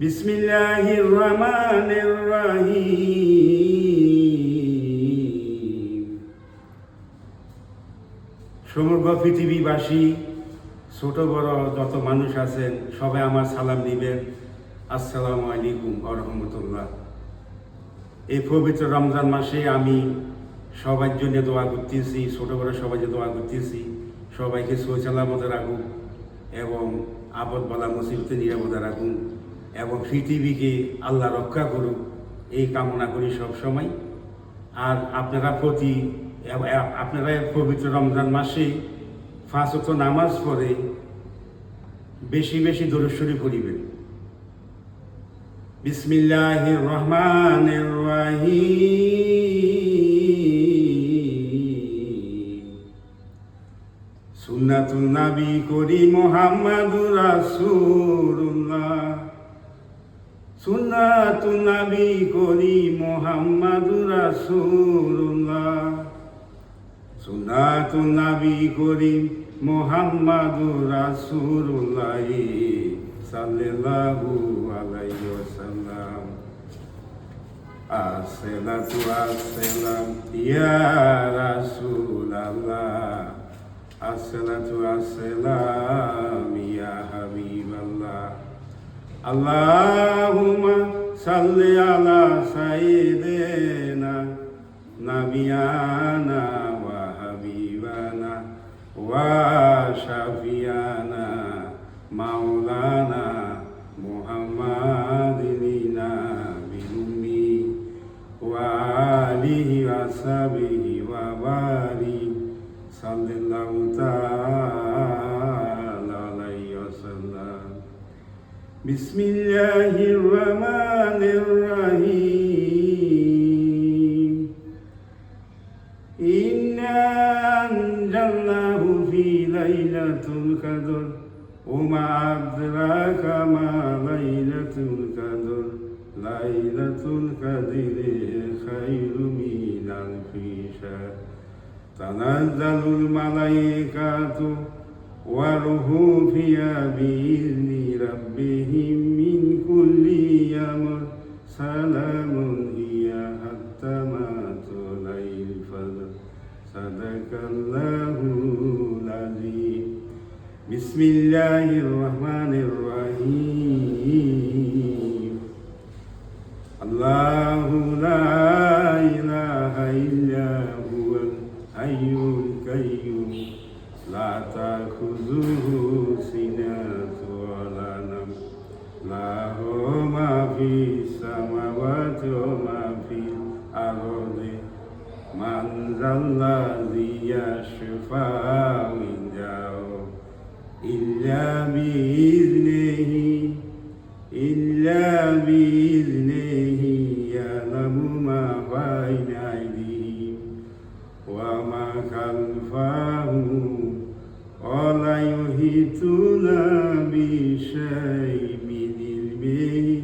বিসমিল্লাহির রহমানির রহিম। সমগ্র পৃথিবীবাসী, ছোট বড় যত মানুষ আছেন সবাই আমার সালাম দিবেন। আসসালামু আলাইকুম ওয়া রাহমাতুল্লাহ। এই পবিত্র রমজান মাসে আমি সবার জন্য দোয়া করতেছি, ছোট বড় সবাইকে দোয়া করতেছি, সবাইকে সৌচালামতে রাখুন এবং আপদ বালা মুসিবতে নিরাপদে রাখুন এবং পৃথিবীকে আল্লাহ রক্ষা করুক, এই কামনা করি সব সময়। আর আপনারা পবিত্র রমজান মাসে 5 ওয়াক্ত নামাজ পড়ে বেশি বেশি দরুদ শরীফ পড়িবেন। বিসমিল্লাহির রহমানির রহিম। সুন্নাতুন নবী করি মুহাম্মাদুর রাসূলুল্লাহ। সুন্নাতুন নবী করি মুহাম্মাদুর রাসূলুল্লাহ। সুন্নাতুন নবী করি মুহাম্মাদুর রাসূলুল্লাহ সাল্লাল্লাহু আলাইহি ওয়াসাল্লাম। আসসালাতু আসসালাম ইয়া রাসূলাল্লাহ। আসসালাতু আসসালাম ইয়া হাবিবাল্লাহ। আল্লাহুম্মা সাল্লি আলা সাইয়্যিদিনা নাবিয়ানা ওয়া হাবিবানা ওয়া শাফিয়ানা মাওলানা মুহাম্মাদিন নাবিল উম্মি ওয়া আলিহি ওয়া সাহবিহি ওয়া বারিক সাল্লাল্লাহু তাআলা আলাইহি ওয়াসাল্লাম। বিসমিল্লাহির রহমানির রহিম। ইন্না আনজালনাহু ফি লাইলাতুল কদর ওয়া মা আদরাকা মা লাইলাতুল কদর। লাইলাতুল কদরি খায়রুম মিন আলফি শাহর। তানাজ্জালুল মালায়েকাতু ওয়া রূহু ফিহা বিইذনি রাব্বিহিম মিন কুল্লি আমর। সালামুন হিয়া হাত্তা মাতলাইল ফজর। সাদাকাল্লাহুল আযীম। বিসমিল্লাহির রহমানির রহিম। আল্লাহু লা ইলাহা ইল্লা হুয়াল হাইয়ুল কাইয়্যুম লা তাখুযুহু সিনাতুন ওয়া লা নাওম। লাহু মা ফিস সামাওয়াতি ওয়া মা ফিল আরদি। মান যাল্লাযী ইয়াশফা'উ ইনদাহু ইল্লা বিইذনিহি ইয়ালামু মা বাইনা আইদিহিম ওয়া মা খালফাহুম ওয়া লা ইউহিতুনা বিশাইইন মিন ইলমিহি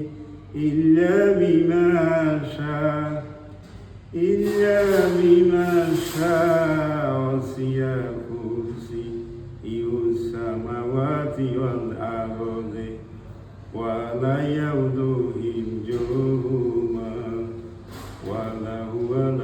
ইল্লা বিমা শাআ ওয়াসি'a কুরসিয়্যুস সামাওয়াতি ওয়াল আরদি ওয়া লা ইয়াউদুহু হিফযুহুমা ওয়া হুয়াল